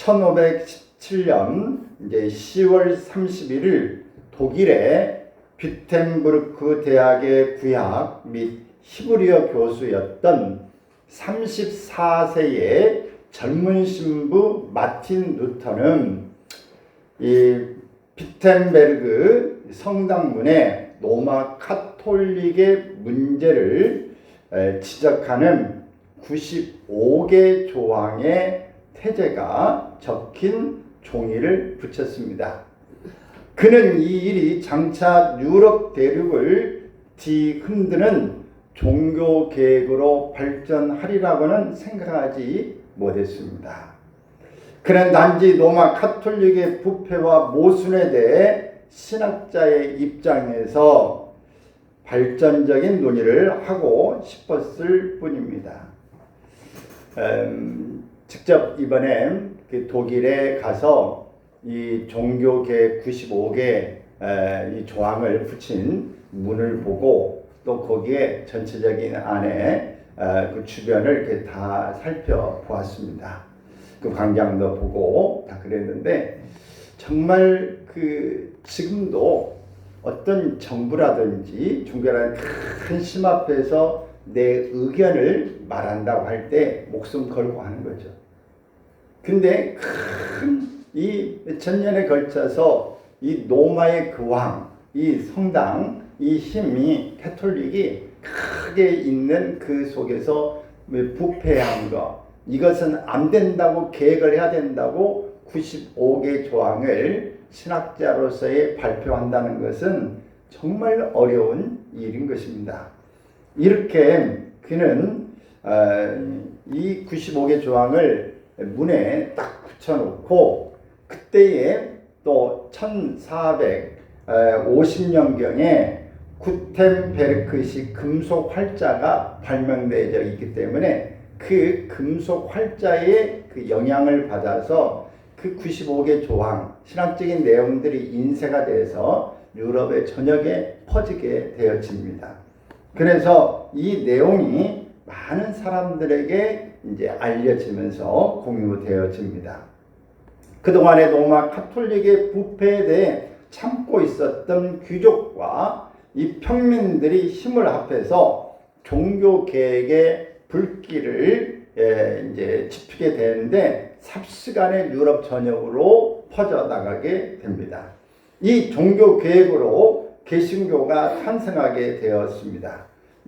1517년 이제 10월 31일 독일의 뷰텐부르크 대학의 구약 및 히브리어 교수였던 34세의 젊은 신부 마틴 루터는 이 비텐베르그 성당문에 로마 카톨릭의 문제를 지적하는 95개 조항의 태제가 적힌 종이를 붙였습니다. 그는 이 일이 장차 유럽 대륙을 뒤흔드는 종교 계획으로 발전하리라고는 생각하지 못했습니다. 그는 단지 로마 카톨릭의 부패와 모순에 대해 신학자의 입장에서 발전적인 논의를 하고 싶었을 뿐입니다. 직접 이번에 그 독일에 가서 이 종교계 95개 이 조항을 붙인 문을 보고 또 거기에 전체적인 안에 그 주변을 이렇게 다 살펴보았습니다. 그 광장도 보고 다 그랬는데 정말 그 지금도 어떤 정부라든지 종교라는 큰 심 앞에서 내 의견을 말한다고 할 때 목숨 걸고 하는 거죠. 근데 큰 이 몇천 년에 걸쳐서 이 로마의 그 왕, 이 성당, 이 힘이 캐톨릭이 크게 있는 그 속에서 부패한 거, 이것은 안 된다고 계획을 해야 된다고 95개 조항을 신학자로서의 발표한다는 것은 정말 어려운 일인 것입니다. 이렇게 그는 이 95개 조항을 문에 딱 붙여놓고 그때에 또 1450년경에 구텐베르크식 금속 활자가 발명되어 있기 때문에 그 금속 활자의 그 영향을 받아서 그 95개 조항, 신학적인 내용들이 인쇄가 돼서 유럽의 전역에 퍼지게 되어집니다. 그래서 이 내용이 많은 사람들에게 이제 알려지면서 공유되어집니다. 그동안에 로마 카톨릭의 부패에 대해 참고 있었던 귀족과 이 평민들이 힘을 합해서 종교 개혁의 불길을 이제 지피게 되는데 삽시간에 유럽 전역으로 퍼져나가게 됩니다. 이 종교 개혁으로 개신교가 탄생하게 되었습니다.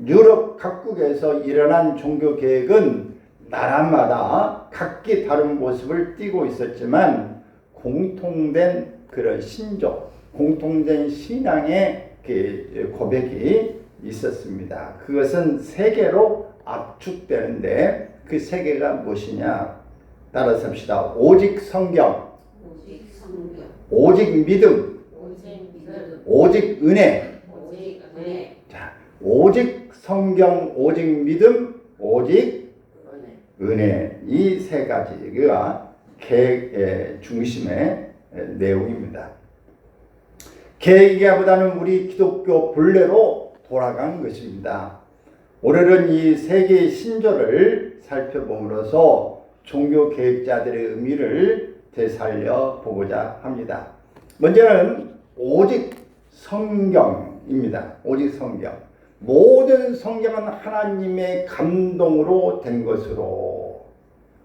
유럽 각국에서 일어난 종교 개혁은 나라마다 각기 다른 모습을 띠고 있었지만 공통된 그런 신조, 공통된 신앙의 그 고백이 있었습니다. 그것은 세계로 압축되는데 그 세계가 무엇이냐? 따라서 합시다. 오직 성경, 오직 믿음, 오직 은혜. 자, 오직 성경, 오직 믿음, 오직 은혜. 이 세 가지가 계획의 중심의 내용입니다. 계획이보다는 우리 기독교 본래로 돌아간 것입니다. 오늘은 이 세 개의 신조를 살펴봄으로써 종교 계획자들의 의미를 되살려 보고자 합니다. 먼저는 오직 성경입니다. 오직 성경. 모든 성경은 하나님의 감동으로 된 것으로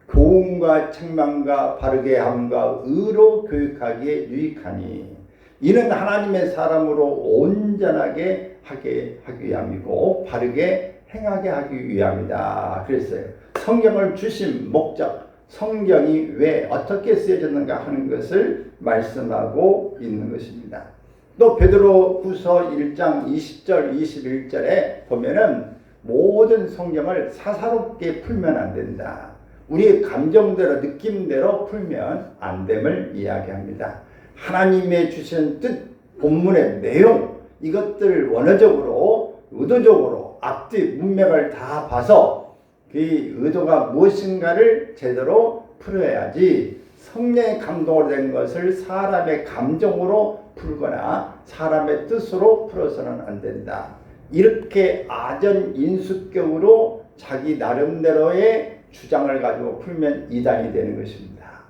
교훈과 책망과 바르게 함과 의로 교육하기에 유익하니 이는 하나님의 사람으로 온전하게 하게 하기 위함이고 바르게 행하게 하기 위함이다. 그랬어요. 성경을 주신 목적, 성경이 왜 어떻게 쓰여졌는가 하는 것을 말씀하고 있는 것입니다. 또 베드로후서 1장 20절 21절에 보면은 모든 성경을 사사롭게 풀면 안 된다. 우리의 감정대로 느낌대로 풀면 안 됨을 이야기합니다. 하나님의 주신 뜻, 본문의 내용, 이것들을 원어적으로 의도적으로 앞뒤 문맥을 다 봐서 그 의도가 무엇인가를 제대로 풀어야지 성령의 감동으로 된 것을 사람의 감정으로 풀거나 사람의 뜻으로 풀어서는 안 된다. 이렇게 아전인수격으로 자기 나름대로의 주장을 가지고 풀면 이단이 되는 것입니다.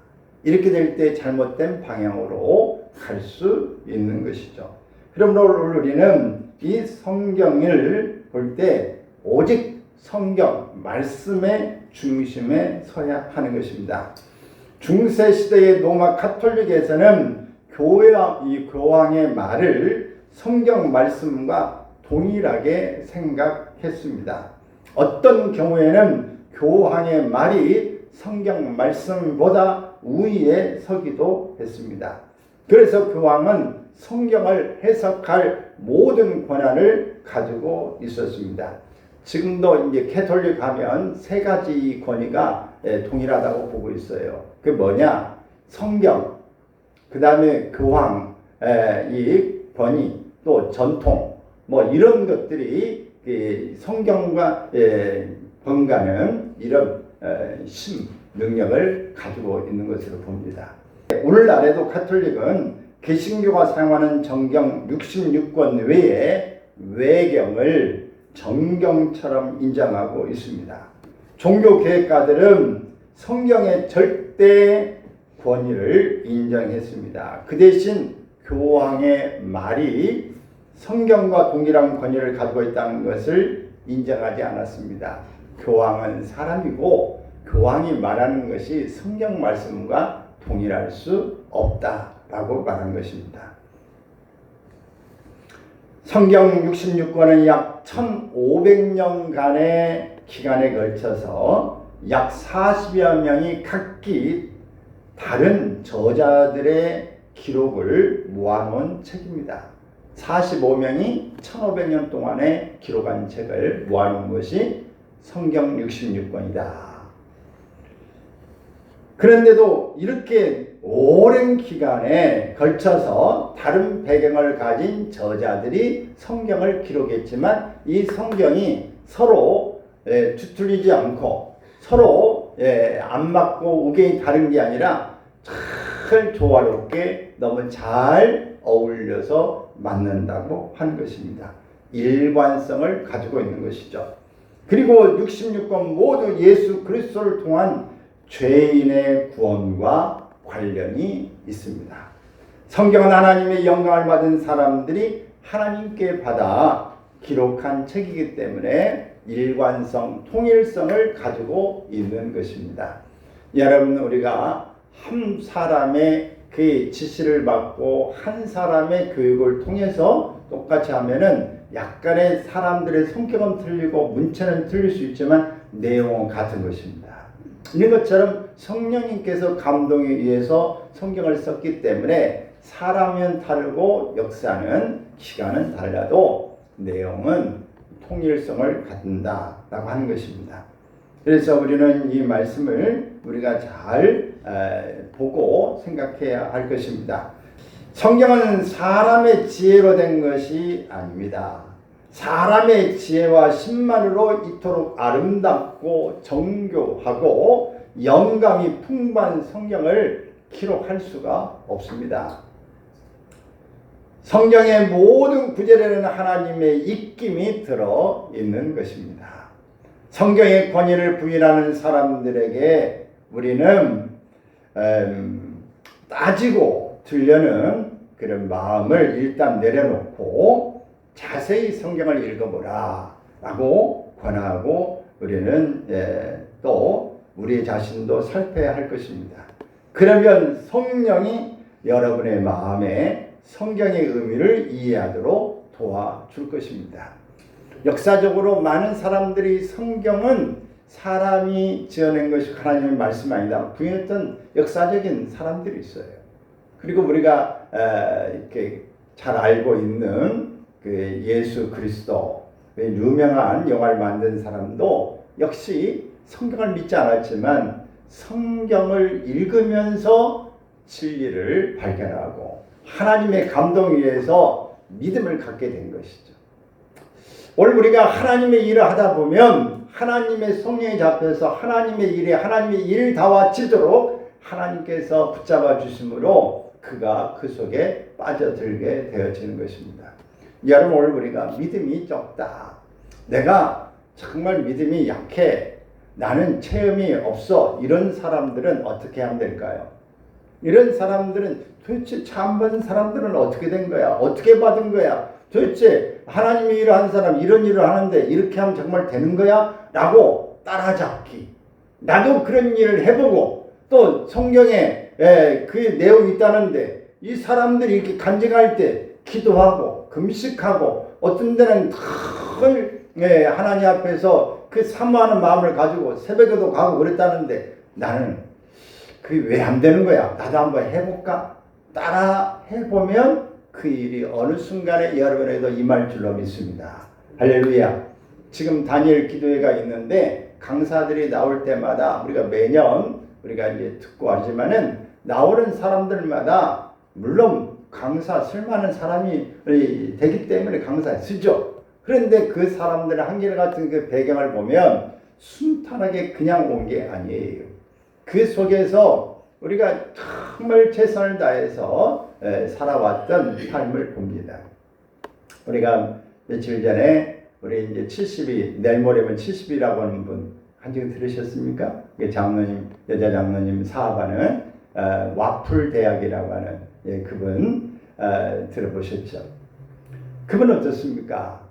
이렇게 될 때 잘못된 방향으로 갈 수 있는 것이죠. 그러므로 우리는 이 성경을 볼 때 오직 성경 말씀의 중심에 서야 하는 것입니다. 중세 시대의 로마 가톨릭에서는 이 교황의 말을 성경 말씀과 동일하게 생각했습니다. 어떤 경우에는 교황의 말이 성경 말씀보다 우위에 서기도 했습니다. 그래서 교황은 성경을 해석할 모든 권한을 가지고 있었습니다. 지금도 이제 캐톨릭 하면 세 가지 권위가 동일하다고 보고 있어요. 그 뭐냐? 성경, 그 다음에 교황, 이 권위, 또 전통, 뭐 이런 것들이 성경과 번가는 이런 능력을 가지고 있는 것으로 봅니다. 오늘날에도 가톨릭은 개신교가 사용하는 정경 66권 외에 외경을 정경처럼 인정하고 있습니다. 종교개혁가들은 성경의 절대 권위를 인정했습니다. 그 대신 교황의 말이 성경과 동일한 권위를 가지고 있다는 것을 인정하지 않았습니다. 교황은 사람이고 교황이 말하는 것이 성경 말씀과 동일할 수 없다라고 말한 것입니다. 성경 66권은 약 1500년간의 기간에 걸쳐서 약 40여 명이 각기 다른 저자들의 기록을 모아놓은 책입니다. 45명이 1500년 동안에 기록한 책을 모아놓은 것이 성경 66권이다. 그런데도 이렇게 오랜 기간에 걸쳐서 다른 배경을 가진 저자들이 성경을 기록했지만 이 성경이 서로 뒤틀리지 않고 서로 안 맞고 의견이 다른 게 아니라 잘 조화롭게 너무 잘 어울려서 맞는다고 하는 것입니다. 일관성을 가지고 있는 것이죠. 그리고 66권 모두 예수 그리스도를 통한 죄인의 구원과 관련이 있습니다. 성경은 하나님의 영광을 받은 사람들이 하나님께 받아 기록한 책이기 때문에 일관성, 통일성을 가지고 있는 것입니다. 여러분, 우리가 한 사람의 그 지시를 받고 한 사람의 교육을 통해서 똑같이 하면은 약간의 사람들의 성격은 틀리고 문체는 틀릴 수 있지만 내용은 같은 것입니다. 이런 것처럼 성령님께서 감동에 의해서 성경을 썼기 때문에 사람은 다르고 역사는 기간은 달라도 내용은 통일성을 갖는다라고 하는 것입니다. 그래서 우리는 이 말씀을 우리가 잘 보고 생각해야 할 것입니다. 성경은 사람의 지혜로 된 것이 아닙니다. 사람의 지혜와 신만으로 이토록 아름답고 정교하고 영감이 풍부한 성경을 기록할 수가 없습니다. 성경의 모든 구절에는 하나님의 입김이 들어 있는 것입니다. 성경의 권위를 부인하는 사람들에게 우리는 따지고 들려는 그런 마음을 일단 내려놓고 자세히 성경을 읽어보라 라고 권하고 우리는 또 우리 자신도 살펴야 할 것입니다. 그러면 성령이 여러분의 마음에 성경의 의미를 이해하도록 도와줄 것입니다. 역사적으로 많은 사람들이 성경은 사람이 지어낸 것이 하나님의 말씀이 아니다 부인했던 역사적인 사람들이 있어요. 그리고 우리가 이렇게 잘 알고 있는 그 예수 그리스도 유명한 영화를 만든 사람도 역시 성경을 믿지 않았지만 성경을 읽으면서 진리를 발견하고 하나님의 감동에 의해서 믿음을 갖게 된 것이죠. 오늘 우리가 하나님의 일을 하다 보면 하나님의 성령에 잡혀서 하나님의 일에 하나님의 일 다와지도록 하나님께서 붙잡아 주심으로 그가 그 속에 빠져들게 되어지는 것입니다. 여러분, 오늘 우리가 믿음이 적다, 내가 정말 믿음이 약해, 나는 체험이 없어, 이런 사람들은 어떻게 하면 될까요? 이런 사람들은 도대체 참 본 사람들은 어떻게 된 거야? 어떻게 받은 거야? 도대체 하나님이 이러한 사람 이런 일을 하는데 이렇게 하면 정말 되는 거야? 라고 따라잡기. 나도 그런 일을 해보고 또 성경에 그 내용이 있다는데 이 사람들이 이렇게 간증할 때 기도하고 금식하고 어떤 데는 늘 하나님 앞에서 그 사모하는 마음을 가지고 새벽에도 가고 그랬다는데 나는 그게 왜 안 되는 거야? 나도 한번 해볼까? 따라 해보면 그 일이 어느 순간에 여러분에게도 임할 줄로 믿습니다. 할렐루야. 지금 다니엘 기도회가 있는데 강사들이 나올 때마다 우리가 매년 우리가 이제 듣고 하지만은 나오는 사람들마다 물론 강사 쓸만한 사람이 되기 때문에 강사에 쓰죠. 그런데 그 사람들의 한결같은 그 배경을 보면 순탄하게 그냥 온 게 아니에요. 그 속에서 우리가 정말 최선을 다해서 살아왔던 삶을 봅니다. 우리가 며칠 전에 우리 이제 70이 내일 모레면 70이라고 하는 분 한적 들으셨습니까? 장로님, 여자 장로님 사업하는 와플 대학이라고 하는 그분 들어보셨죠? 그분 어떻습니까?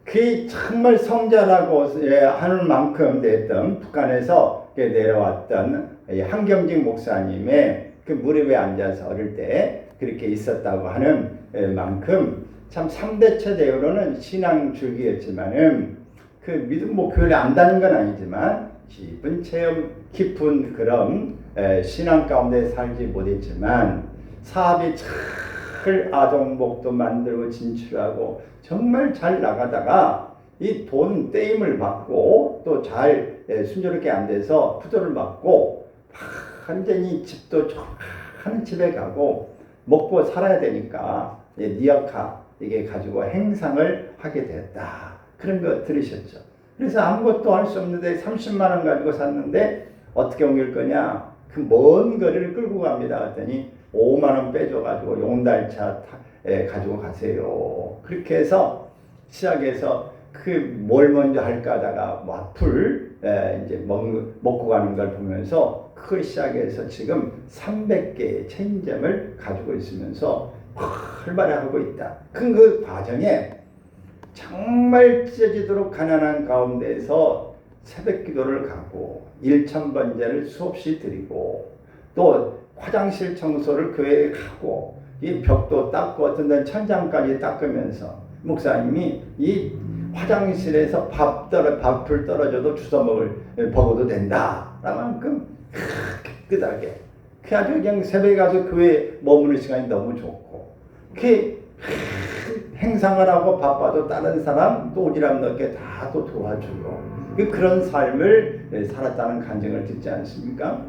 그 정말 성자라고 하는 만큼 됐던 북한에서 내려왔던 한경직 목사님의 그 무릎에 앉아서 어릴 때 그렇게 있었다고 하는 만큼 참 3대 체대로는 신앙 줄기였지만은 그 믿음 교회를 안다는 건 아니지만 깊은 체험, 깊은 그런 신앙 가운데 살지 못했지만 사업이 잘 아동복도 만들고 진출하고 정말 잘 나가다가 이 돈 떼임을 받고 또 잘 순조롭게 안 돼서 부도를 맞고 완전히 집도 조그마한 집에 가고 먹고 살아야 되니까 니아카 이게 가지고 행상을 하게 됐다. 그런 거 들으셨죠? 그래서 아무것도 할 수 없는데 30만 원 가지고 샀는데 어떻게 옮길 거냐? 그 먼 거리를 끌고 갑니다. 했더니 5만 원 빼줘가지고 용달차 가지고 가세요. 그렇게 해서 시작해서 그 뭘 먼저 할까 하다가 와플 이제 먹고 가는 걸 보면서 그걸 시작해서 지금 300개의 체인점을 가지고 있으면서 활발하고 있다. 그 과정에 정말 찢어지도록 가난한 가운데서 새벽 기도를 가고 1000번제를 수없이 드리고 또 화장실 청소를 교회에 가고 이 벽도 닦고 어떤 데는 천장까지 닦으면서 목사님이 이 화장실에서 밥풀 떨어져도 주워 먹어도 된다 라만큼 깨끗하게 아주 그냥 새벽에 가서 교회에 머무는 시간이 너무 좋고 그 행상을 하고 바빠도 다른 사람 또 오지랖 넓게 다 또 도와주고 그런 삶을 살았다는 간증을 듣지 않습니까?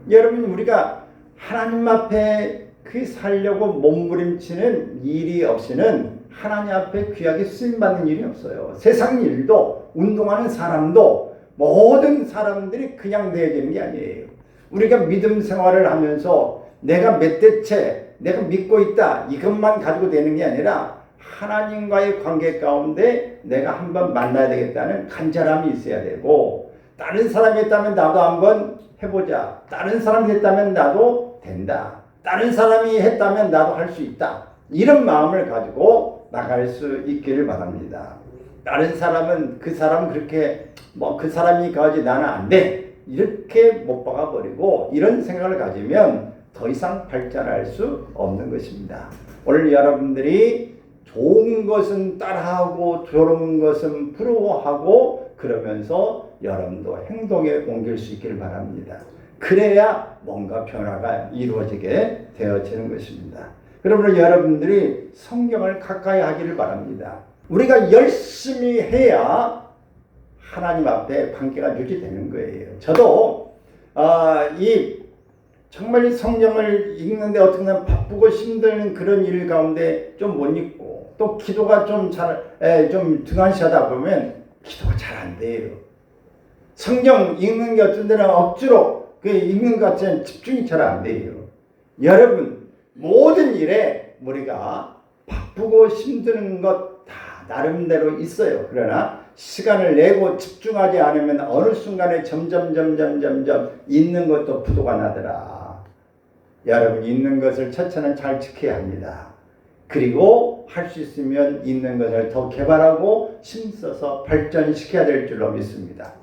여러분 우리가 하나님 앞에 살려고 몸부림치는 일이 없이는 하나님 앞에 귀하게 쓰임받는 일이 없어요. 세상 일도 운동하는 사람도 모든 사람들이 그냥 되어지는 게 아니에요. 우리가 믿음 생활을 하면서 내가 몇 대째 내가 믿고 있다 이것만 가지고 되는 게 아니라 하나님과의 관계 가운데 내가 한번 만나야 되겠다는 간절함이 있어야 되고 다른 사람이 했다면 나도 한번 해보자. 다른 사람이 했다면 나도 된다. 다른 사람이 했다면 나도 할 수 있다. 이런 마음을 가지고 나갈 수 있기를 바랍니다. 다른 사람은 그 사람 그렇게 그 사람이 가지 나는 안 돼. 이렇게 못 박아버리고 이런 생각을 가지면 더 이상 발전할 수 없는 것입니다. 오늘 여러분들이 좋은 것은 따라하고 좋은 것은 부러워하고 그러면서 여러분도 행동에 옮길 수 있기를 바랍니다. 그래야 뭔가 변화가 이루어지게 되어지는 것입니다. 그러므로 여러분들이 성경을 가까이 하기를 바랍니다. 우리가 열심히 해야 하나님 앞에 관계가 유지되는 거예요. 저도 정말 성경을 읽는데 어떻게 보면 바쁘고 힘든 그런 일 가운데 좀 못 읽고 또 기도가 좀 등한시하다 보면 기도가 잘 안 돼요. 성경 읽는 게 어떤 데는 억지로 읽는 것 같지만 집중이 잘 안 돼요. 여러분 모든 일에 우리가 바쁘고 힘든 것 다 나름대로 있어요. 그러나 시간을 내고 집중하지 않으면 어느 순간에 점점 있는 것도 부도가 나더라. 여러분 있는 것을 첫째는 잘 지켜야 합니다. 그리고 할 수 있으면 있는 것을 더 개발하고 힘써서 발전시켜야 될 줄로 믿습니다.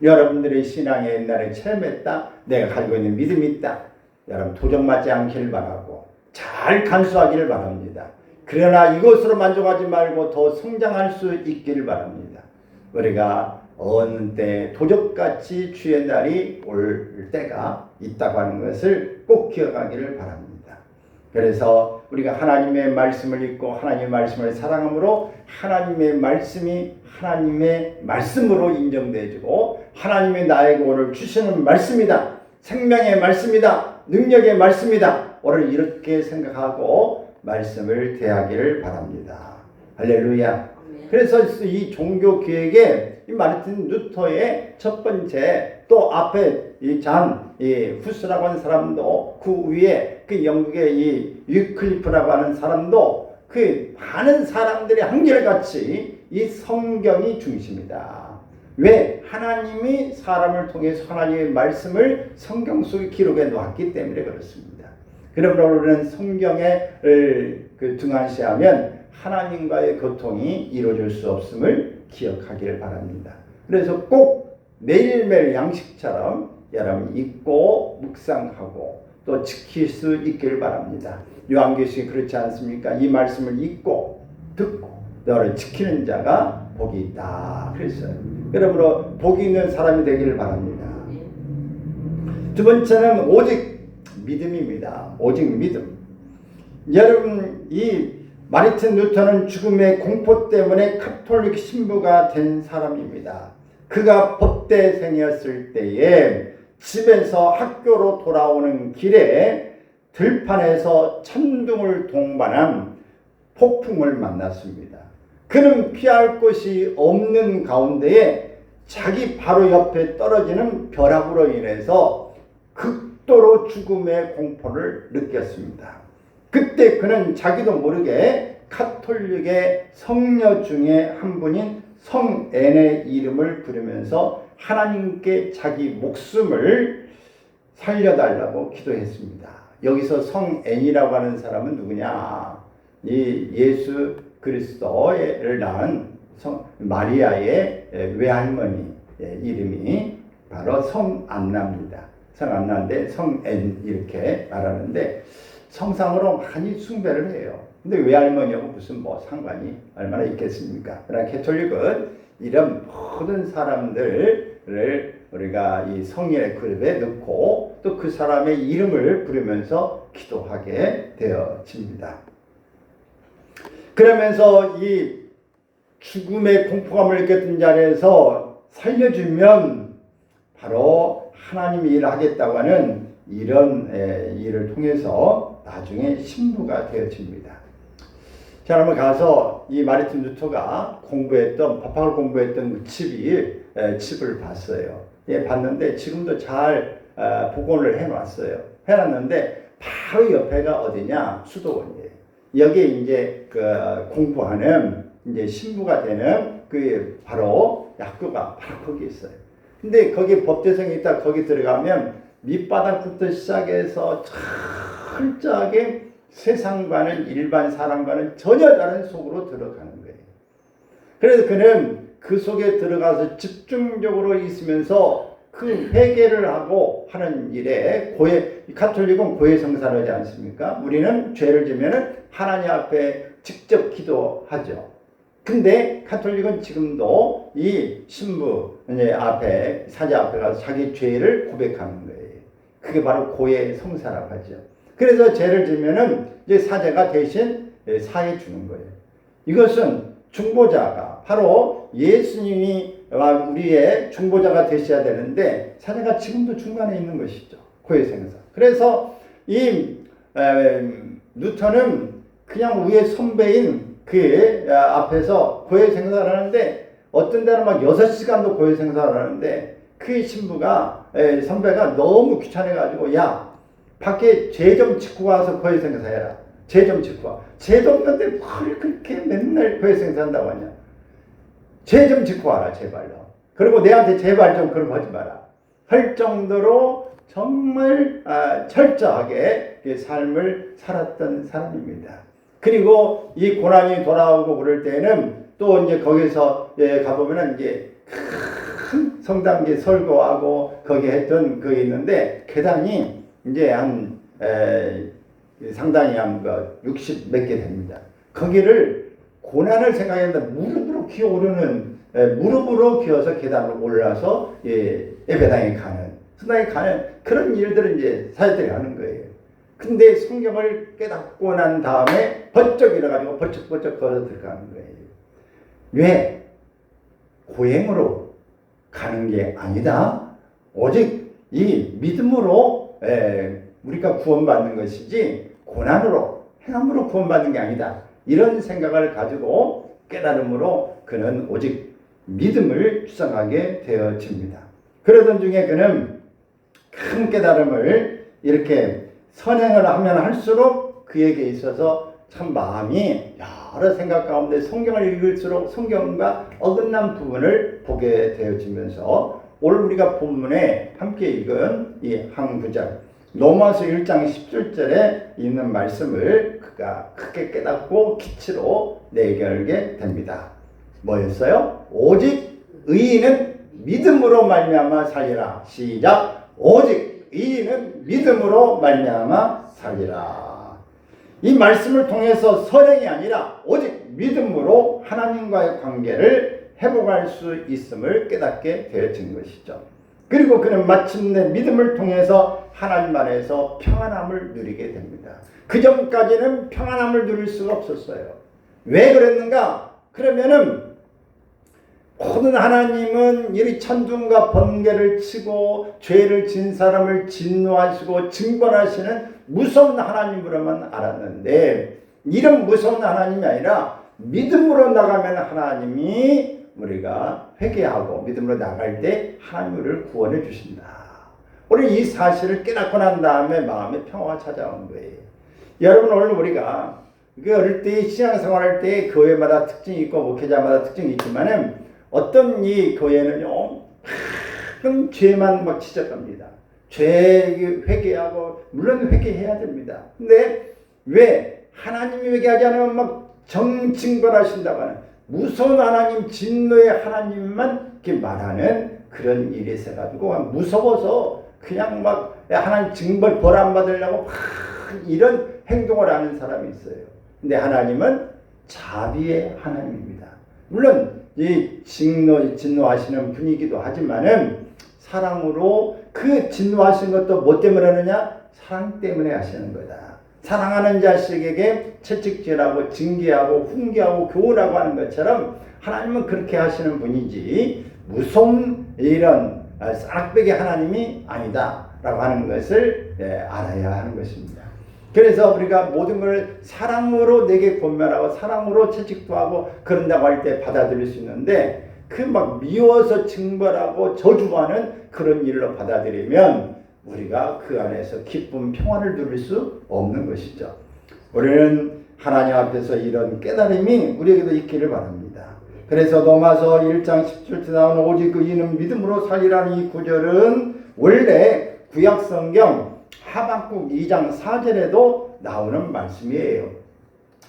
여러분들의 신앙에 옛날에 체험했다. 내가 가지고 있는 믿음이 있다. 여러분 도전맞지 않기를 바라고 잘 간수하기를 바랍니다. 그러나 이것으로 만족하지 말고 더 성장할 수 있기를 바랍니다. 우리가 어느 때 도적같이 주의 날이 올 때가 있다고 하는 것을 꼭 기억하기를 바랍니다. 그래서 우리가 하나님의 말씀을 읽고 하나님의 말씀을 사랑함으로 하나님의 말씀이 하나님의 말씀으로 인정되어지고 하나님이 나에게 오늘 주시는 말씀이다. 생명의 말씀이다. 능력의 말씀이다. 오늘 이렇게 생각하고 말씀을 대하기를 바랍니다. 할렐루야. 그래서 이 종교 기획에 이 마르틴 루터의 첫 번째 또 앞에 이 후스라고 하는 사람도 그 위에 그 영국의 이 위클리프라고 하는 사람도 그 많은 사람들이 한결같이 이 성경이 중심이다. 왜? 하나님이 사람을 통해서 하나님의 말씀을 성경 속에 기록해 놓았기 때문에 그렇습니다. 그러므로 우리는 성경을 등한시하면 하나님과의 교통이 이루어질 수 없음을 기억하기를 바랍니다. 그래서 꼭 매일매일 양식처럼 여러분 읽고 묵상하고 또 지킬 수 있기를 바랍니다. 요한계시록이 그렇지 않습니까? 이 말씀을 읽고 듣고 너를 지키는 자가 복이 있다 그랬어요. 그러므로 복이 있는 사람이 되기를 바랍니다. 두 번째는 오직 믿음입니다. 오직 믿음. 여러분 이 마르틴 루터는 죽음의 공포 때문에 가톨릭 신부가 된 사람입니다. 그가 법대생이었을 때에 집에서 학교로 돌아오는 길에 들판에서 천둥을 동반한 폭풍을 만났습니다. 그는 피할 곳이 없는 가운데에 자기 바로 옆에 떨어지는 벼락으로 인해서 극도로 죽음의 공포를 느꼈습니다. 그때 그는 자기도 모르게 가톨릭의 성녀 중에 한 분인 성앤의 이름을 부르면서 하나님께 자기 목숨을 살려달라고 기도했습니다. 여기서 성앤이라고 하는 사람은 누구냐? 이 예수 그리스도를 낳은 마리아의 외할머니 이름이 바로 성안나입니다. 성안나인데 성앤 이렇게 말하는데 성상으로 많이 숭배를 해요. 근데 외할머니하고 무슨 상관이 얼마나 있겠습니까? 그러나 가톨릭은 이런 모든 사람들을 우리가 이 성인의 그룹에 넣고 또 그 사람의 이름을 부르면서 기도하게 되어집니다. 그러면서 이 죽음의 공포감을 느꼈던 자리에서 살려주면 바로 하나님이 일을 하겠다고 하는 이런 일을 통해서 나중에 신부가 되어집니다. 자, 그러면 가서 이 마르틴 루터가 법학을 공부했던 그 칩을 봤어요. 봤는데 지금도 잘 복원을 해놨어요. 해놨는데 바로 옆에가 어디냐? 수도원이에요. 여기에 이제 공부하는 이제 신부가 되는 바로 학교가 바로 거기 있어요. 근데 거기 법대생이 있다 거기 들어가면 밑바닥부터 시작해서 철저하게 세상과는 일반 사람과는 전혀 다른 속으로 들어가는 거예요. 그래서 그는 그 속에 들어가서 집중적으로 있으면서 그 회개를 하고 하는 일에 가톨릭은 고해성사를 하지 않습니까? 우리는 죄를 지면은 하나님 앞에 직접 기도하죠. 근데 가톨릭은 지금도 이 신부 앞에 사자 앞에 가서 자기 죄를 고백하는 거예요. 그게 바로 고해성사라고 하죠. 그래서 죄를 지면은 이제 사자가 대신 사해 주는 거예요. 이것은 중보자가 바로 예수님이 우리의 중보자가 되셔야 되는데 사자가 지금도 중간에 있는 것이죠. 고해성사. 그래서 이 루터는 그냥 위에 선배인 그 앞에서 고해성사를 하는데 어떤 데는 막 6시간도 고해성사를 하는데 그 신부가 선배가 너무 귀찮아가지고 야 밖에 죄 좀 짓고 와서 고해성사 해라. 죄 좀 짓고 와. 죄도 없는데 뭘 그렇게 맨날 고해성사 한다고 하냐. 죄 좀 짓고 와라 제발로. 그리고 내한테 제발 좀 그런 거 하지 마라. 할 정도로 정말 철저하게 삶을 살았던 사람입니다. 그리고 이 고난이 돌아오고 그럴 때는 또 이제 거기서 가보면은 이제 큰 성당에 설교하고 거기 했던 그게 있는데 계단이 이제 한 상당히 한 60 몇 개 됩니다. 거기를 고난을 생각했는데 무릎으로 기어오르는 무릎으로 기어서 계단을 올라서 예배당에 가는 성당에 가는 그런 일들을 이제 사회들이 하는 거예요. 근데 성경을 깨닫고 난 다음에 번쩍 일어가지고 번쩍번쩍 걸어 들어가는 거예요. 왜? 고행으로 가는 게 아니다. 오직 이 믿음으로 우리가 구원받는 것이지 고난으로 행함으로 구원받는 게 아니다. 이런 생각을 가지고 깨달음으로 그는 오직 믿음을 추상하게 되어집니다. 그러던 중에 그는 큰 깨달음을 이렇게 선행을 하면 할수록 그에게 있어서 참 마음이 여러 생각 가운데 성경을 읽을수록 성경과 어긋난 부분을 보게 되어지면서 오늘 우리가 본문에 함께 읽은 이 한 구절 로마서 1장 17절에 있는 말씀을 그가 크게 깨닫고 기치로 내걸게 됩니다. 뭐였어요? 오직 의인은 믿음으로 말미암아 살리라. 시작. 오직 의인은 믿음으로 말미암아 살리라. 이 말씀을 통해서 선행이 아니라 오직 믿음으로 하나님과의 관계를 회복할 수 있음을 깨닫게 되어진 것이죠. 그리고 그는 마침내 믿음을 통해서 하나님 안에서 평안함을 누리게 됩니다. 그 전까지는 평안함을 누릴 수가 없었어요. 왜 그랬는가? 그러면은 모든 하나님은 이 천둥과 번개를 치고 죄를 진 사람을 진노하시고 징벌하시는 무서운 하나님으로만 알았는데 이런 무서운 하나님이 아니라 믿음으로 나가면 하나님이 우리가 회개하고 믿음으로 나갈 때 하나님 우리를 구원해 주신다. 우리 이 사실을 깨닫고 난 다음에 마음의 평화가 찾아온 거예요. 여러분 오늘 우리가 어릴 때 신앙생활할 때 교회마다 특징이 있고 목회자마다 특징이 있지만은 어떤 이 교회는요 큰 죄만 막 지적합니다. 죄 회개하고 물론 회개해야 됩니다. 근데 왜 하나님이 회개하지 않으면 막 정징벌하신다고 하는 무서운 하나님 진노의 하나님만 이렇게 말하는 그런 일이 있어가지고 무서워서 그냥 막 하나님 징벌 벌 안 받으려고 막 이런 행동을 하는 사람이 있어요. 근데 하나님은 자비의 하나님입니다. 물론 이 진노하시는 분이기도 하지만은 사랑으로 그 진노하신 것도 뭐 때문에 하느냐? 사랑 때문에 하시는 거다. 사랑하는 자식에게 채찍질하고 징계하고 훈계하고 교훈하고 하는 것처럼 하나님은 그렇게 하시는 분이지 무서운 이런 쌍악백의 하나님이 아니다 라고 하는 것을 알아야 하는 것입니다. 그래서 우리가 모든 걸 사랑으로 내게 권면하고 사랑으로 채찍도 하고 그런다고 할 때 받아들일 수 있는데 그 막 미워서 징벌하고 저주하는 그런 일로 받아들이면 우리가 그 안에서 기쁨, 평안을 누릴 수 없는 것이죠. 우리는 하나님 앞에서 이런 깨달음이 우리에게도 있기를 바랍니다. 그래서 로마서 1장 17절 나오는 오직 의인은 믿음으로 살리라는 이 구절은 원래 구약성경 하박국 2장 4절에도 나오는 말씀이에요.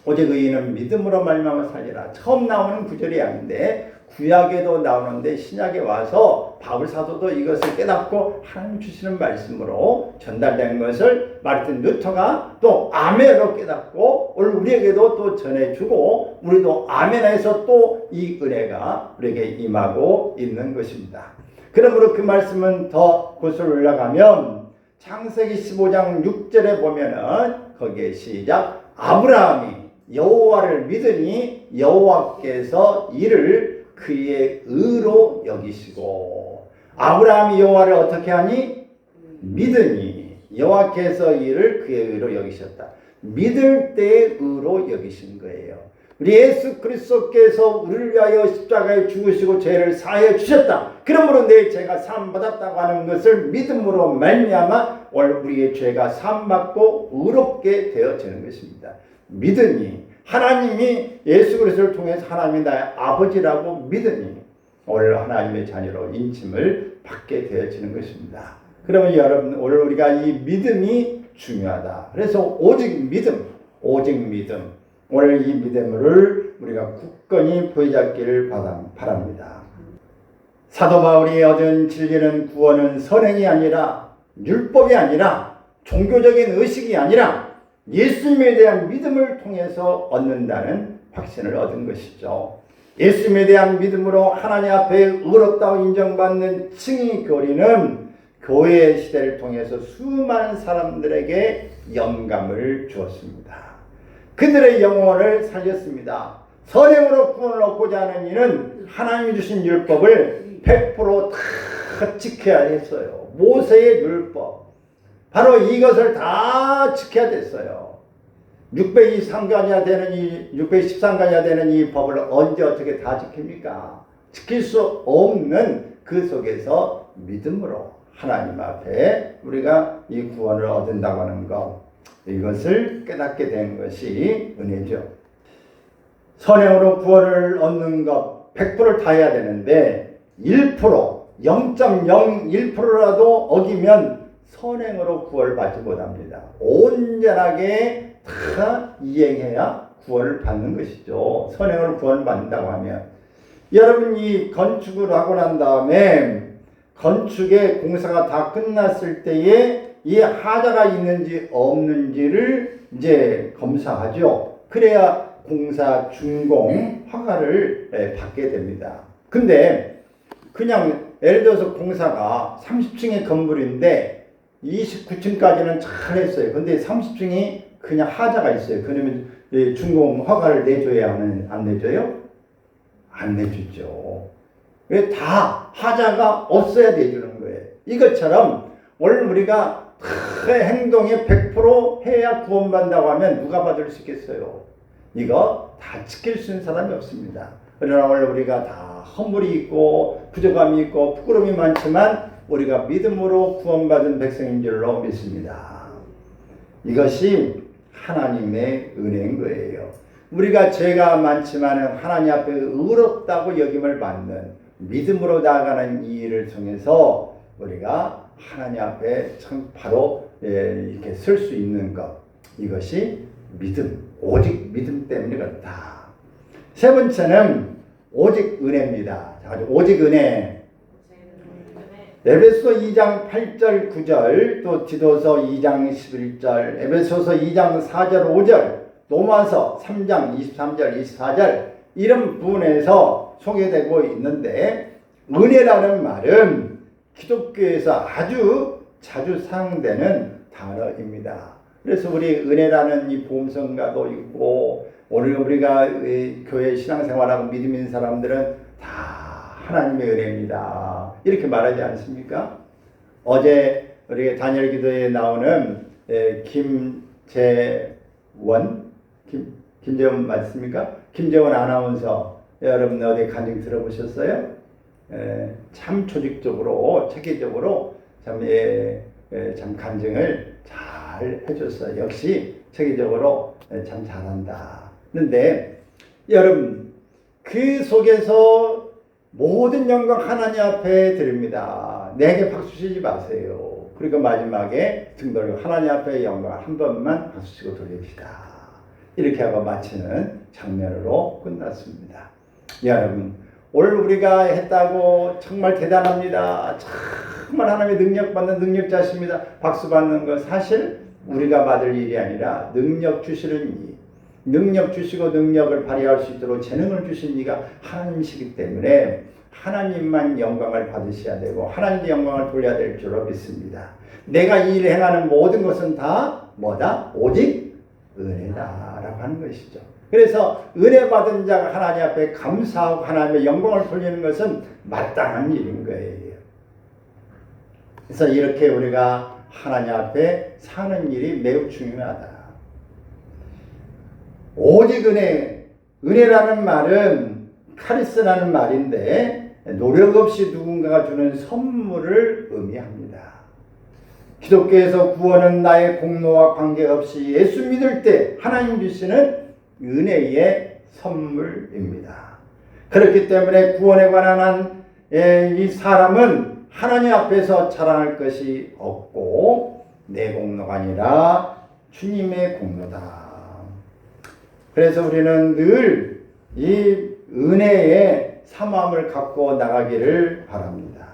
오직 의인은 믿음으로 말미암아 살리라. 처음 나오는 구절이 아닌데 구약에도 나오는데 신약에 와서 바울 사도도 이것을 깨닫고 하나님 주시는 말씀으로 전달된 것을 마르틴 루터가 또 아멘으로 깨닫고 오늘 우리에게도 또 전해주고 우리도 아멘해서 또 이 은혜가 우리에게 임하고 있는 것입니다. 그러므로 그 말씀은 더 곳을 올라가면 창세기 15장 6절에 보면은 거기에 시작 아브라함이 여호와를 믿으니 여호와께서 이를 그의 의로 여기시고 아브라함이 여호와를 어떻게 하니? 믿으니 여호와께서 이를 그의 의로 여기셨다. 믿을 때의 의로 여기신 거예요. 우리 예수 그리스도께서 우리를 위하여 십자가에 죽으시고 죄를 사하여 주셨다. 그러므로 내 죄가 사함 받았다고 하는 것을 믿음으로 말미암아 오늘 우리의 죄가 사함 받고 의롭게 되어지는 것입니다. 믿으니 하나님이 예수 그리스도를 통해서 하나님이 나의 아버지라고 믿으니 오늘 하나님의 자녀로 인침을 받게 되어지는 것입니다. 그러면 여러분 오늘 우리가 이 믿음이 중요하다. 그래서 오직 믿음. 오늘 이 믿음을 우리가 굳건히 부여잡기를 바랍니다. 사도 바울이 얻은 진리는 구원은 선행이 아니라 율법이 아니라 종교적인 의식이 아니라 예수님에 대한 믿음을 통해서 얻는다는 확신을 얻은 것이죠. 예수님에 대한 믿음으로 하나님 앞에 의롭다고 인정받는 칭의 교리는 교회 시대를 통해서 수많은 사람들에게 영감을 주었습니다. 그들의 영혼을 살렸습니다. 선행으로 구원을 얻고자 하는 이는 하나님이 주신 율법을 100% 지켜야 했어요. 모세의 율법. 바로 이것을 다 지켜야 됐어요. 613가지나 되는 이 법을 언제 어떻게 다 지킵니까? 지킬 수 없는 그 속에서 믿음으로 하나님 앞에 우리가 이 구원을 얻는다고 하는 것, 이것을 깨닫게 된 것이 은혜죠. 선행으로 구원을 얻는 것 100%를 다 해야 되는데 1%, 0.01%라도 어기면 선행으로 구원을 받지 못합니다. 온전하게 다 이행해야 구원을 받는 것이죠. 선행으로 구원을 받는다고 하면 여러분이 건축을 하고 난 다음에 건축의 공사가 다 끝났을 때에 이 하자가 있는지 없는지를 이제 검사하죠. 그래야 공사 준공 허가를 받게 됩니다. 근데 그냥 예를 들어서 공사가 30층의 건물인데 29층까지는 잘 했어요. 근데 30층이 그냥 하자가 있어요. 그러면 준공 허가를 내줘야 안 내줘요? 안 내주죠. 왜 다 하자가 없어야 내주는 거예요. 이것처럼 오늘 우리가 행동에 100% 해야 구원받는다고 하면 누가 받을 수 있겠어요? 이거 다 지킬 수 있는 사람이 없습니다. 그러나 오늘 우리가 다 허물이 있고 부족함이 있고 부끄러움이 많지만 우리가 믿음으로 구원받은 백성인 줄로 믿습니다. 이것이 하나님의 은혜인 거예요. 우리가 죄가 많지만 하나님 앞에 의롭다고 여김을 받는 믿음으로 나아가는 이 일을 통해서 우리가 하나님 앞에 참 바로 이렇게 설 수 있는 것, 이것이 믿음, 오직 믿음 때문에 그렇다. 세 번째는 오직 은혜입니다. 오직 은혜. 에베소서 2장 8절 9절, 또 디도서 2장 11절, 에베소서 2장 4절 5절, 로마서 3장 23절 24절 이런 부분에서 소개되고 있는데, 은혜라는 말은 기독교에서 아주 자주 사용되는 단어입니다. 그래서 우리 은혜라는 이 보험성가도 있고, 오늘 우리가 교회 신앙생활하고 믿음 있는 사람들은 다 하나님의 은혜입니다, 이렇게 말하지 않습니까? 어제 우리 다니엘 기도에 나오는 김재원 맞습니까? 김재원 아나운서, 여러분 어디 간증 들어보셨어요? 참 조직적으로 체계적으로 참 간증을 잘 해줬어요. 역시 체계적으로 참 잘한다. 그런데 여러분 그 속에서 모든 영광 하나님 앞에 드립니다. 내게 박수 치지 마세요. 그리고 마지막에 등 돌리고 하나님 앞에 영광 한 번만 박수 치고 돌립시다. 이렇게 하고 마치는 장면으로 끝났습니다. 여러분 오늘 우리가 했다고 정말 대단합니다. 정말 하나님의 능력 받는 능력자십니다. 박수 받는 것 사실 우리가 받을 일이 아니라 능력 주시는 이, 능력 주시고 능력을 발휘할 수 있도록 재능을 주신 이가 하나님이시기 때문에 하나님만 영광을 받으셔야 되고 하나님의 영광을 돌려야 될 줄로 믿습니다. 내가 이 일을 행하는 모든 것은 다 뭐다? 오직 은혜다라고 하는 것이죠. 그래서 은혜 받은 자가 하나님 앞에 감사하고 하나님의 영광을 돌리는 것은 마땅한 일인 거예요. 그래서 이렇게 우리가 하나님 앞에 사는 일이 매우 중요하다. 오직 은혜, 은혜라는 말은 카리스라는 말인데 노력 없이 누군가가 주는 선물을 의미합니다. 기독교에서 구원은 나의 공로와 관계없이 예수 믿을 때 하나님 주시는 은혜의 선물입니다. 그렇기 때문에 구원에 관한 이 사람은 하나님 앞에서 자랑할 것이 없고 내 공로가 아니라 주님의 공로다. 그래서 우리는 늘 이 은혜의 사모함을 갖고 나가기를 바랍니다.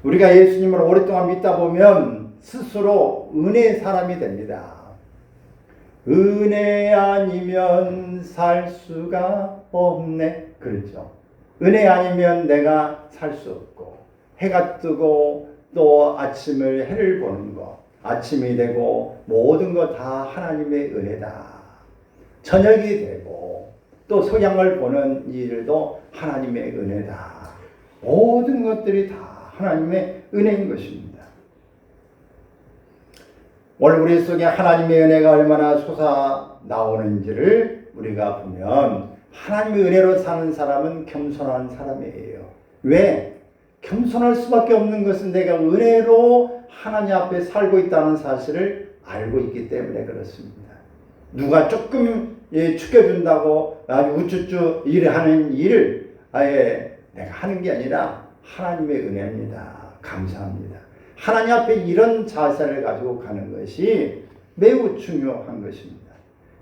우리가 예수님을 오랫동안 믿다 보면 스스로 은혜의 사람이 됩니다. 은혜 아니면 살 수가 없네. 그렇죠. 은혜 아니면 내가 살 수 없고, 해가 뜨고 또 아침을 해를 보는 것, 아침이 되고 모든 것 다 하나님의 은혜다. 저녁이 되고 또 석양을 보는 일도 하나님의 은혜다. 모든 것들이 다 하나님의 은혜인 것입니다. 오늘 우리 속에 하나님의 은혜가 얼마나 솟아 나오는지를 우리가 보면 하나님의 은혜로 사는 사람은 겸손한 사람이에요. 왜? 겸손할 수밖에 없는 것은 내가 은혜로 하나님 앞에 살고 있다는 사실을 알고 있기 때문에 그렇습니다. 누가 조금 축여준다고 아주 우쭈쭈 일하는 일을 아예 내가 하는 게 아니라 하나님의 은혜입니다. 감사합니다. 하나님 앞에 이런 자세를 가지고 가는 것이 매우 중요한 것입니다.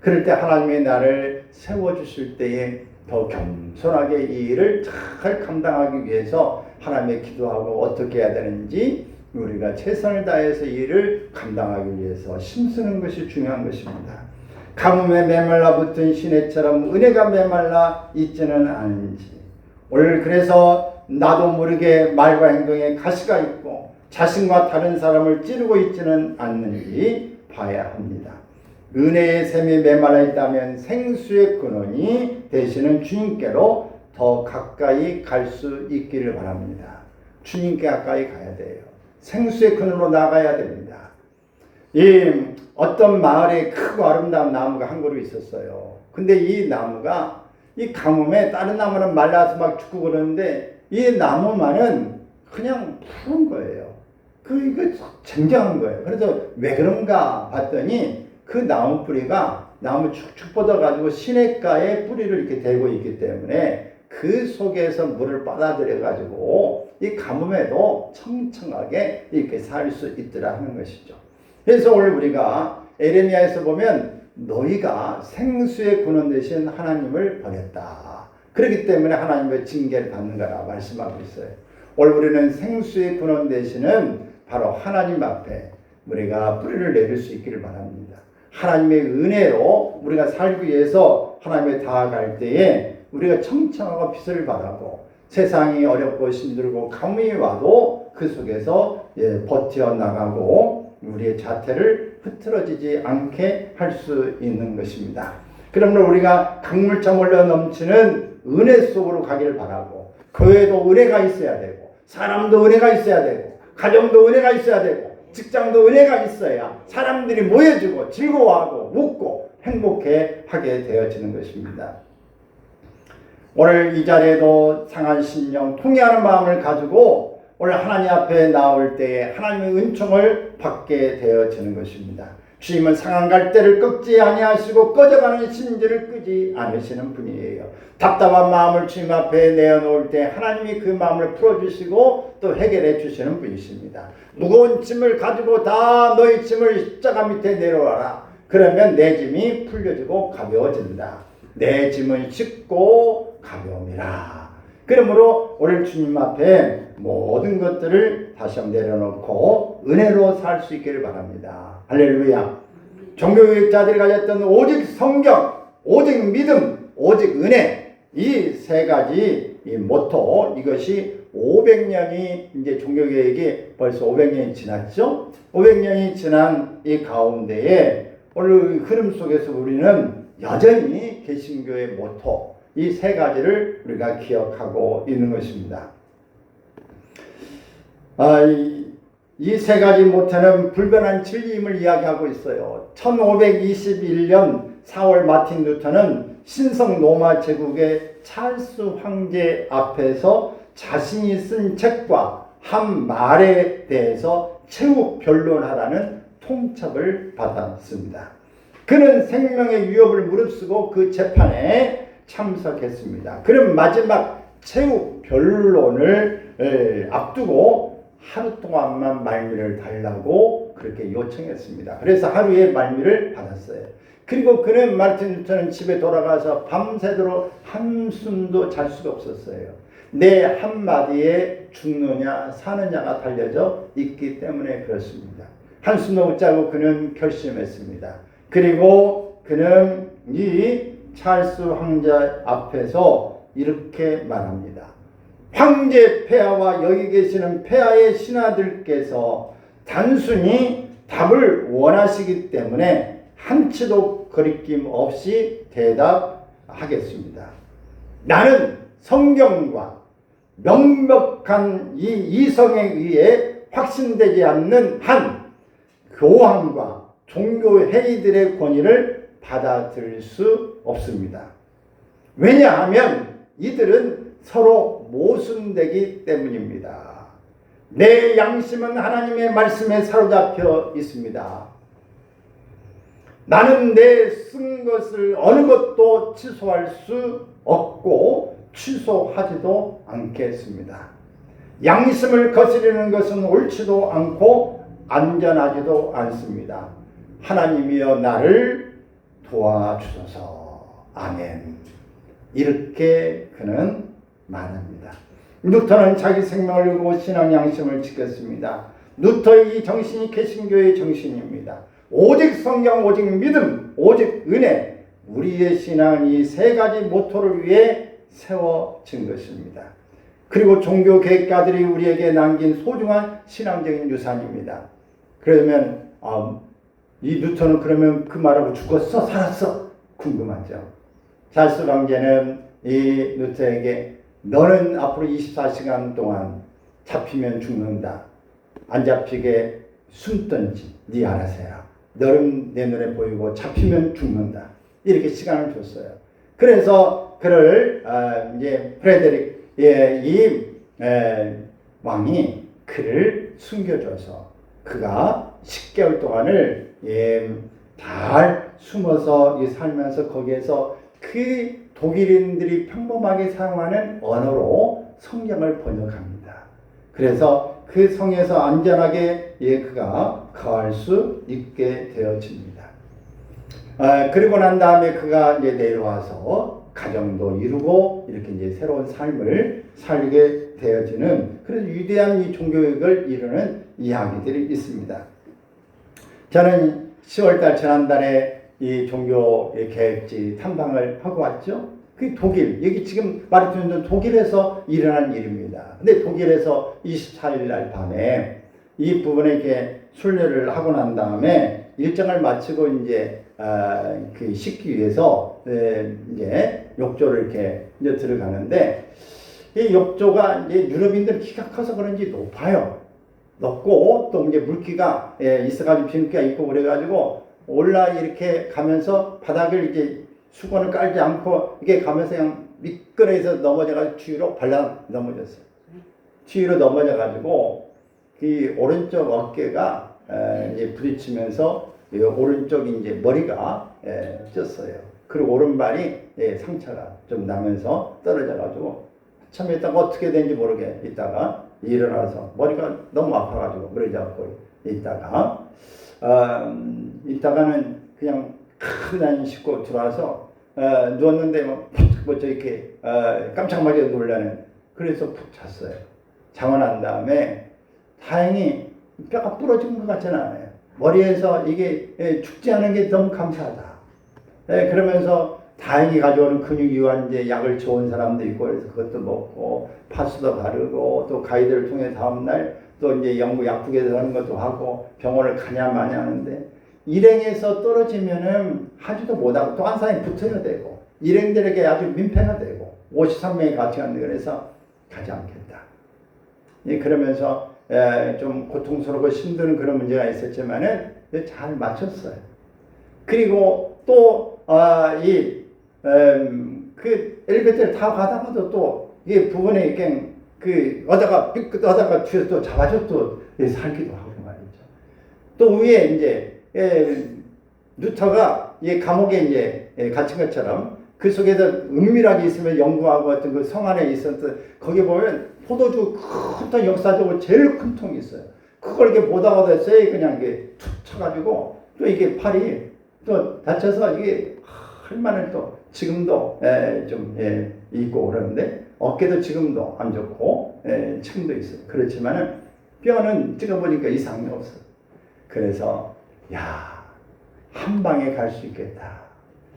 그럴 때 하나님이 나를 세워주실 때에 더 겸손하게 이 일을 잘 감당하기 위해서 하나님께 기도하고 어떻게 해야 되는지 우리가 최선을 다해서 이 일을 감당하기 위해서 힘쓰는 것이 중요한 것입니다. 가뭄에 메말라 붙은 시내처럼 은혜가 메말라 있지는 않은지, 오늘 그래서 나도 모르게 말과 행동에 가시가 있고 자신과 다른 사람을 찌르고 있지는 않는지 봐야 합니다. 은혜의 샘이 메말라 있다면 생수의 근원이 되시는 주님께로 더 가까이 갈 수 있기를 바랍니다. 주님께 가까이 가야 돼요. 생수의 근원으로 나가야 됩니다. 이 어떤 마을에 크고 아름다운 나무가 한 그루 있었어요. 근데 이 나무가 이 가뭄에 다른 나무는 말라서 막 죽고 그러는데 이 나무만은 그냥 푸른 거예요. 이거 쟁쟁한 거예요. 그래서 왜 그런가 봤더니 그 나무 뿌리가 나무 축축 뻗어가지고 시냇가에 뿌리를 이렇게 대고 있기 때문에 그 속에서 물을 빨아들여가지고 이 가뭄에도 청청하게 이렇게 살 수 있더라 하는 것이죠. 그래서 오늘 우리가 에레미야에서 보면 너희가 생수의 근원 되신 하나님을 버렸다. 그렇기 때문에 하나님의 징계를 받는 거라 말씀하고 있어요. 오늘 우리는 생수의 근원 되시는 바로 하나님 앞에 우리가 뿌리를 내릴 수 있기를 바랍니다. 하나님의 은혜로 우리가 살기 위해서 하나님에 다가갈 때에 우리가 청청하고 빛을 발하고 세상이 어렵고 힘들고 가뭄이 와도 그 속에서 버텨나가고 우리의 자태를 흐트러지지 않게 할 수 있는 것입니다. 그러므로 우리가 강물처럼 흘러 넘치는 은혜 속으로 가기를 바라고, 교회도 은혜가 있어야 되고, 사람도 은혜가 있어야 되고, 가정도 은혜가 있어야 되고, 직장도 은혜가 있어야 사람들이 모여주고 즐거워하고 웃고 행복해 하게 되어지는 것입니다. 오늘 이 자리에도 상한 심령, 통회하는 마음을 가지고 오늘 하나님 앞에 나올 때에 하나님의 은총을 받게 되어지는 것입니다. 주님은 상한 갈대를 꺾지 아니하시고 꺼져가는 심지를 끄지 않으시는 분이에요. 답답한 마음을 주님 앞에 내어놓을 때 하나님이 그 마음을 풀어주시고 또 해결해 주시는 분이십니다. 무거운 짐을 가지고 다 너희 짐을 십자가 밑에 내려와라. 그러면 내 짐이 풀려지고 가벼워진다. 내 짐은 쉽고 가벼움이라. 그러므로 오늘 주님 앞에 모든 것들을 다시 한번 내려놓고 은혜로 살 수 있기를 바랍니다. 할렐루야. 종교개혁자들이 가졌던 오직 성경, 오직 믿음, 오직 은혜, 이 세 가지 이 모토, 이것이 500년이 이제 종교개혁이 벌써 500년이 지났죠. 500년이 지난 이 가운데에 오늘 흐름 속에서 우리는 여전히 개신교의 모토, 이 세 가지를 우리가 기억하고 있는 것입니다. 이 세 가지 모토는 불변한 진리임을 이야기하고 있어요. 1521년 4월 마틴 루터는 신성 로마 제국의 찰스 황제 앞에서 자신이 쓴 책과 한 말에 대해서 최후 변론하라는 통첩을 받았습니다. 그는 생명의 위협을 무릅쓰고 그 재판에 참석했습니다. 그는 마지막 최후 변론을 앞두고 하루 동안만 말미를 달라고 그렇게 요청했습니다. 그래서 하루에 말미를 받았어요. 그리고 그는 마르틴 루터는 집에 돌아가서 밤새도록 한숨도 잘 수가 없었어요. 내 한마디에 죽느냐 사느냐가 달려져 있기 때문에 그렇습니다. 한숨도 못 자고 그는 결심했습니다. 그리고 그는 이 찰스 황제 앞에서 이렇게 말합니다. 황제 폐하와 여기 계시는 폐하의 신하들께서 단순히 답을 원하시기 때문에 한치도 거리낌 없이 대답하겠습니다. 나는 성경과 명백한 이 이성에 의해 확신되지 않는 한 교황과 종교 회의들의 권위를 받아들일 수 없습니다. 왜냐하면 이들은 서로 모순되기 때문입니다. 내 양심은 하나님의 말씀에 사로잡혀 있습니다. 나는 내 쓴 것을 어느 것도 취소할 수 없고 취소하지도 않겠습니다. 양심을 거스르는 것은 옳지도 않고 안전하지도 않습니다. 하나님이여 나를 도와주소서. 아멘. 이렇게 그는 말합니다. 루터는 자기 생명을 걸고 신앙 양심을 지켰습니다. 루터의 이 정신이 개신교의 정신입니다. 오직 성경, 오직 믿음, 오직 은혜, 우리의 신앙은 이 세 가지 모토를 위해 세워진 것입니다. 그리고 종교 계획가들이 우리에게 남긴 소중한 신앙적인 유산입니다. 그러면 이 루터는 그러면 그 말하고 죽었어? 살았어? 궁금하죠. 찰스 황제는 이 루터에게 너는 앞으로 24시간 동안 잡히면 죽는다. 안 잡히게 숨든지 네 알아서 해라. 너는 내 눈에 보이고 잡히면 죽는다. 이렇게 시간을 줬어요. 그래서 그를 이제 프레데릭 이 왕이 그를 숨겨줘서 그가 10개월 동안을 잘 숨어서 살면서 거기에서 그 독일인들이 평범하게 사용하는 언어로 성경을 번역합니다. 그래서 그 성에서 안전하게 그가 거할 수 있게 되어집니다. 그리고 난 다음에 그가 이제 내려와서 가정도 이루고 이렇게 이제 새로운 삶을 살게 되어지는 그래서 위대한 이 종교개혁을 이루는 이야기들이 있습니다. 저는 10월달 지난달에 이 종교 계획지 탐방을 하고 왔죠. 그 독일, 여기 지금 마르틴 독일에서 일어난 일입니다. 근데 독일에서 24일 날 밤에 이 부분에 이렇게 순례를 하고 난 다음에 일정을 마치고 이제 그 씻기 위해서 이제 욕조를 이렇게 이제 들어가는데 이 욕조가 이제 유럽인들 키가 커서 그런지 높아요. 높고 또 이제 물기가 있어가지고 비물기가 있고 그래가지고 올라 이렇게 가면서 바닥을 이제 수건을 깔지 않고 이렇게 가면서 그냥 미끄러져서 넘어져가지고 뒤로 발랑 넘어졌어요. 뒤로 넘어져가지고 그 오른쪽 어깨가 이제 부딪히면서 오른쪽 이제 머리가 쪘어요. 그리고 오른발이 상처가 좀 나면서 떨어져가지고 참 있다가 어떻게 된지 모르게 있다가 일어나서 머리가 너무 아파가지고 그러자고 있다가는 그냥 큰난 씻고 들어와서 누웠는데 뭐 이렇게 깜짝 놀라는 그래서 푹 잤어요. 자고 난 다음에 다행히 뼈가 부러진 것 같지는 않아요. 머리에서 이게 죽지 않은 게 너무 감사하다. 그러면서 다행히 가져오는 근육 이완제 약을 좋은 사람도 있고 그래서 그것도 먹고 파스도 바르고 또 가이드를 통해 다음날 또 이제 영국 약국에서 하는 것도 하고 병원을 가냐 마냐 하는데 일행에서 떨어지면은 하지도 못하고 또 한 사람이 붙어야 되고 일행들에게 아주 민폐가 되고 53명이 같이 갔는데 그래서 가지 않겠다. 그러면서 좀 고통스럽고 힘든 그런 문제가 있었지만은 잘 맞췄어요. 그리고 또 그 엘리베이터를 타고 가다가도 또 이게 부분에 이렇게 그 어다가 삐끗하다가 뒤에서 또 잡아줘 또 살기도 하고 말이죠. 또 위에 이제 루터가 이 감옥에 이제 갇힌 것처럼 그 속에서 은밀하게 있으면 연구하고 어떤 그 성 안에 있었던 거기 보면 포도주 큰 역사적으로 제일 큰 통이 있어요. 그걸 이렇게 보다가 됐어요. 그냥 이게 툭 쳐가지고 또 이게 팔이 또 다쳐서 이게 할만을 또 지금도 좀 있고 그러는데 어깨도 지금도 안 좋고 지금도 있어요. 그렇지만은 뼈는 찍어보니까 이상이 없어요. 그래서 한 방에 갈 수 있겠다.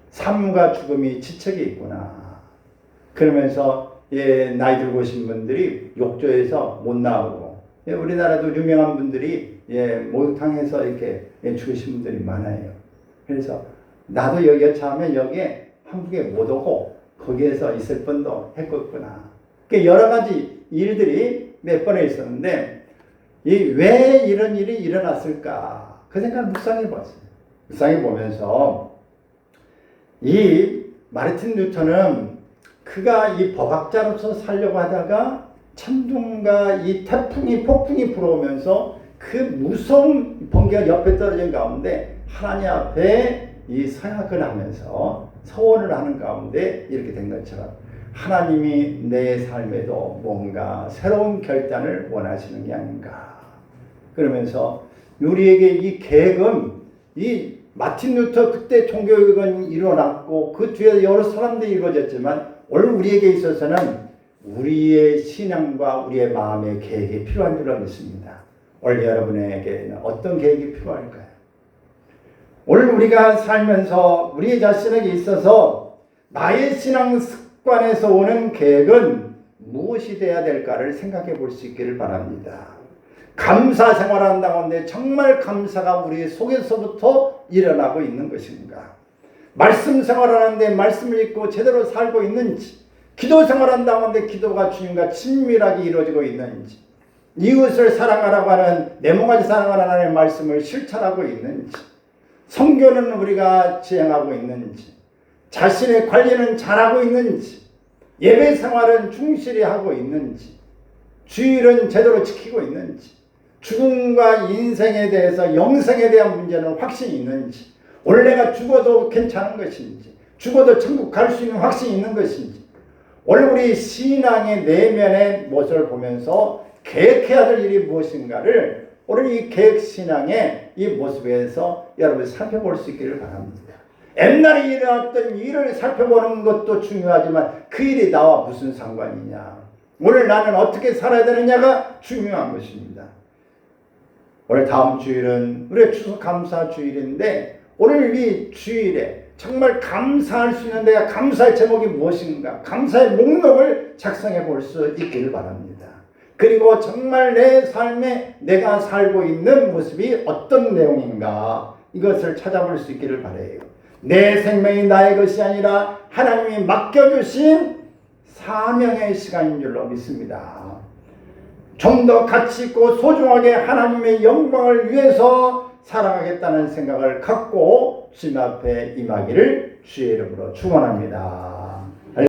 삶과 죽음이 지책이 있구나. 그러면서 나이 들고 오신 분들이 욕조에서 못 나오고 우리나라도 유명한 분들이 목욕탕에서 이렇게 죽으신 분들이 많아요. 그래서 나도 여기 여차하면 여기에 한국에 못 오고 거기에서 있을 뻔도 했겠구나. 여러 가지 일들이 몇 번에 있었는데 왜 이런 일이 일어났을까? 그 생각을 묵상해 봤어요. 묵상해 보면서 이 마르틴 루터는 그가 이 법학자로서 살려고 하다가 천둥과 이 태풍이 폭풍이 불어오면서 그 무서운 번개가 옆에 떨어진 가운데 하나님 앞에 이 서약을 하면서 서원을 하는 가운데 이렇게 된 것처럼 하나님이 내 삶에도 뭔가 새로운 결단을 원하시는 게 아닌가. 그러면서 우리에게 이 계획은 이 마틴 루터 그때 종교개혁은 일어났고 그 뒤에 여러 사람들이 이루어졌지만 오늘 우리에게 있어서는 우리의 신앙과 우리의 마음의 계획이 필요한 줄로 믿습니다. 오늘 여러분에게는 어떤 계획이 필요할까요? 오늘 우리가 살면서 우리 자신에게 있어서 나의 신앙 습관에서 오는 계획은 무엇이 되어야 될까를 생각해 볼 수 있기를 바랍니다. 감사 생활한다고 하는데 정말 감사가 우리 속에서부터 일어나고 있는 것인가? 말씀 생활하는데 말씀을 읽고 제대로 살고 있는지, 기도 생활한다고 하는데 기도가 주님과 친밀하게 이루어지고 있는지, 이웃을 사랑하라고 하는 네모가지 사랑하는 하나님의 말씀을 실천하고 있는지, 성교는 우리가 지행하고 있는지, 자신의 관리는 잘하고 있는지, 예배 생활은 충실히 하고 있는지, 주일은 제대로 지키고 있는지, 죽음과 인생에 대해서 영생에 대한 문제는 확신이 있는지, 오늘 내가 죽어도 괜찮은 것인지, 죽어도 천국 갈 수 있는 확신이 있는 것인지, 오늘 우리 신앙의 내면의 모습을 보면서 계획해야 될 일이 무엇인가를 오늘 이 계획신앙의 이 모습에서 여러분이 살펴볼 수 있기를 바랍니다. 옛날에 일어났던 일을 살펴보는 것도 중요하지만 그 일이 나와 무슨 상관이냐, 오늘 나는 어떻게 살아야 되느냐가 중요한 것입니다. 오늘 다음 주일은 우리의 추수감사 주일인데 오늘 이 주일에 정말 감사할 수 있는 내가 감사의 제목이 무엇인가, 감사의 목록을 작성해 볼 수 있기를 바랍니다. 그리고 정말 내 삶에 내가 살고 있는 모습이 어떤 내용인가 이것을 찾아볼 수 있기를 바라요. 내 생명이 나의 것이 아니라 하나님이 맡겨주신 사명의 시간인 줄로 믿습니다. 좀 더 가치 있고 소중하게 하나님의 영광을 위해서 살아가겠다는 생각을 갖고 주님 앞에 임하기를 주의 이름으로 축원합니다.